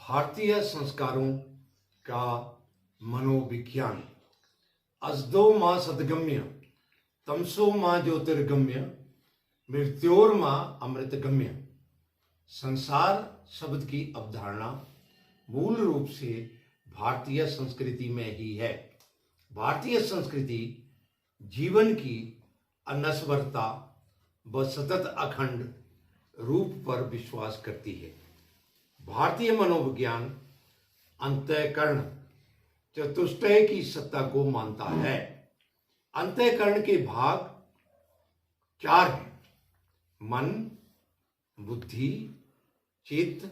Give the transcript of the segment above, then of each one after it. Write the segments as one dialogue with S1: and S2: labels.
S1: भारतीय संस्कारों का मनोविज्ञान। अजदो मां सदगम्य तमसो मां ज्योतिर्गम्य मृत्योर्मा अमृतगम्य। संसार शब्द की अवधारणा मूल रूप से भारतीय संस्कृति में ही है। भारतीय संस्कृति जीवन की अनश्वरता व सतत अखंड रूप पर विश्वास करती है। भारतीय मनोविज्ञान अंतःकरण चतुष्टय की सत्ता को मानता है। अंतःकरण के भाग 4 हैं: मन, बुद्धि, चित्त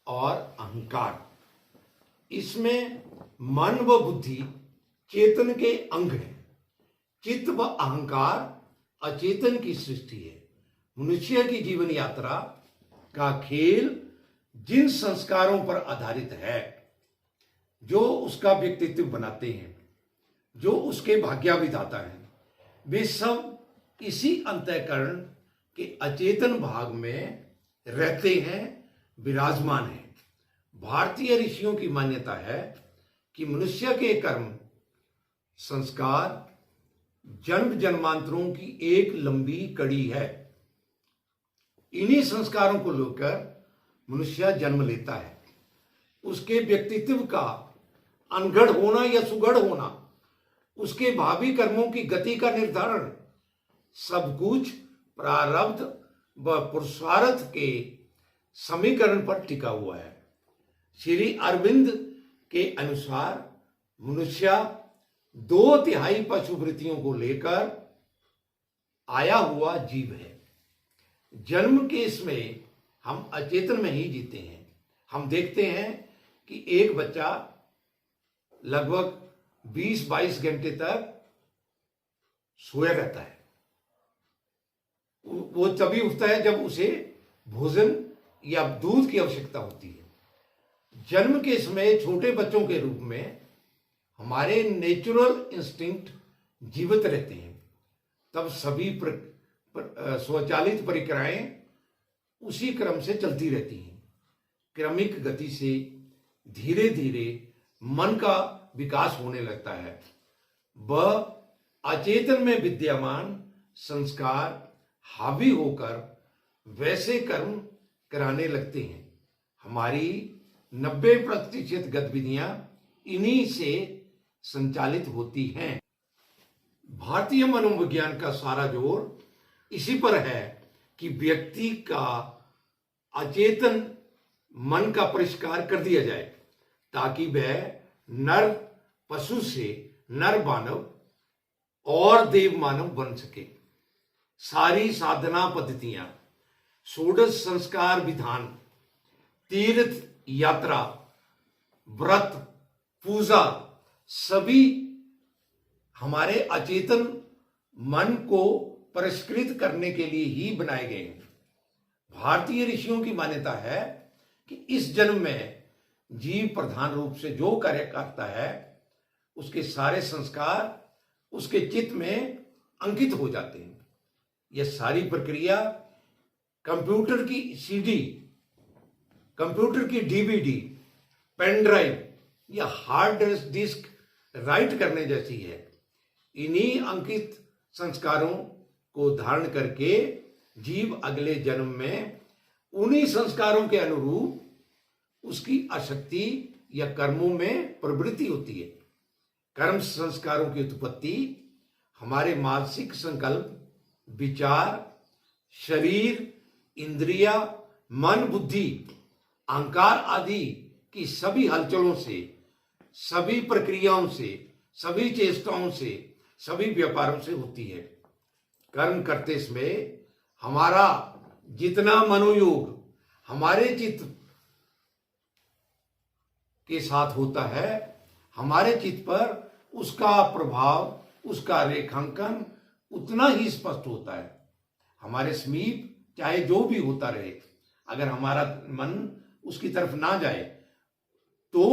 S1: और अहंकार। इसमें मन व बुद्धि चेतन के अंग हैं। चित्त व अहंकार अचेतन की सृष्टि है। मनुष्य की जीवन यात्रा का खेल जिन संस्कारों पर आधारित है, जो उसका व्यक्तित्व बनाते हैं, जो उसके भाग्यविधाता हैं, वे सब इसी अंतःकरण के अचेतन भाग में रहते हैं, विराजमान हैं। भारतीय ऋषियों की मान्यता है कि मनुष्य के कर्म संस्कार जन्म जन्मांतरों की एक लंबी कड़ी है। इन्हीं संस्कारों को लेकर मनुष्य जन्म लेता है। उसके व्यक्तित्व का अनगढ़ होना या सुगढ़ होना, उसके भावी कर्मों की गति का निर्धारण सब कुछ प्रारब्ध व पुरुषार्थ के समीकरण पर टिका हुआ है। श्री अरविंद के अनुसार मनुष्य 2/3 पशु वृत्तियों को लेकर आया हुआ जीव है। जन्म के इसमें हम अचेतन में ही जीते हैं। हम देखते हैं कि एक बच्चा लगभग 20-22 घंटे तक सोया रहता है। वो तभी उठता है जब उसे भोजन या दूध की आवश्यकता होती है। जन्म के समय छोटे बच्चों के रूप में हमारे नेचुरल इंस्टिंक्ट जीवित रहते हैं। तब सभी स्वचालित प्रक्रियाएं उसी क्रम से चलती रहती हैं। क्रमिक गति से धीरे धीरे मन का विकास होने लगता है। वह अचेतन में विद्यमान संस्कार हावी होकर वैसे कर्म कराने लगते हैं। हमारी 90% गतिविधियां इन्हीं से संचालित होती हैं। भारतीय मनोविज्ञान का सारा जोर इसी पर है कि व्यक्ति का अचेतन मन का परिष्कार कर दिया जाए, ताकि वह नर पशु से नर मानव और देव मानव बन सके। सारी साधना पद्धतियां, षोडश संस्कार विधान, तीर्थ यात्रा, व्रत, पूजा, सभी हमारे अचेतन मन को परिष्कृत करने के लिए ही बनाए गए हैं। भारतीय ऋषियों की मान्यता है कि इस जन्म में जीव प्रधान रूप से जो कार्य करता है, उसके सारे संस्कार उसके चित्त में अंकित हो जाते हैं। यह सारी प्रक्रिया कंप्यूटर की सीडी, कंप्यूटर की डीवीडी, पेन ड्राइव या हार्ड डिस्क राइट करने जैसी है। इन्हीं अंकित संस्कारों को धारण करके जीव अगले जन्म में उन्हीं संस्कारों के अनुरूप उसकी आसक्ति या कर्मों में प्रवृत्ति होती है। कर्म संस्कारों की उत्पत्ति हमारे मानसिक संकल्प, विचार, शरीर, इंद्रिया, मन, बुद्धि, अहंकार आदि की सभी हलचलों से, सभी प्रक्रियाओं से, सभी चेष्टाओं से, सभी व्यापारों से होती है। कर्म करते समय हमारा जितना मनोयोग हमारे चित्त के साथ होता है, हमारे चित्त पर उसका प्रभाव, उसका रेखांकन उतना ही स्पष्ट होता है। हमारे समीप चाहे जो भी होता रहे, अगर हमारा मन उसकी तरफ ना जाए तो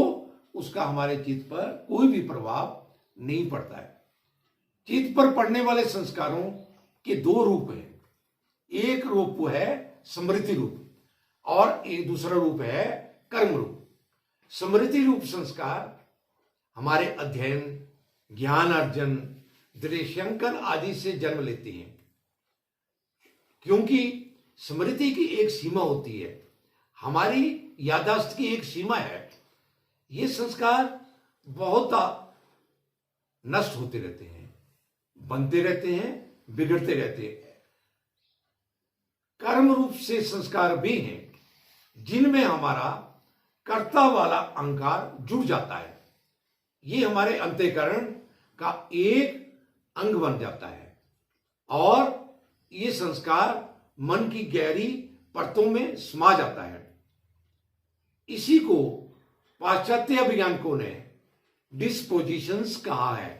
S1: उसका हमारे चित्त पर कोई भी प्रभाव नहीं पड़ता है। चित्त पर पड़ने वाले संस्कारों के 2 रूप हैं। एक रूप है स्मृति रूप और एक दूसरा रूप है कर्म रूप। स्मृति रूप संस्कार हमारे अध्ययन, ज्ञान अर्जन, दृश्यांकन आदि से जन्म लेते हैं। क्योंकि स्मृति की एक सीमा होती है, हमारी याददाश्त की एक सीमा है। ये संस्कार बहुत नष्ट होते रहते हैं, बनते रहते हैं, बिगड़ते रहते हैं। कर्म रूप से संस्कार भी हैं जिनमें हमारा कर्ता वाला अहंकार जुड़ जाता है। ये हमारे अंतःकरण का एक अंग बन जाता है और ये संस्कार मन की गहरी परतों में समा जाता है। इसी को पाश्चात्य वैज्ञानिकों ने डिस्पोजिशंस कहा है।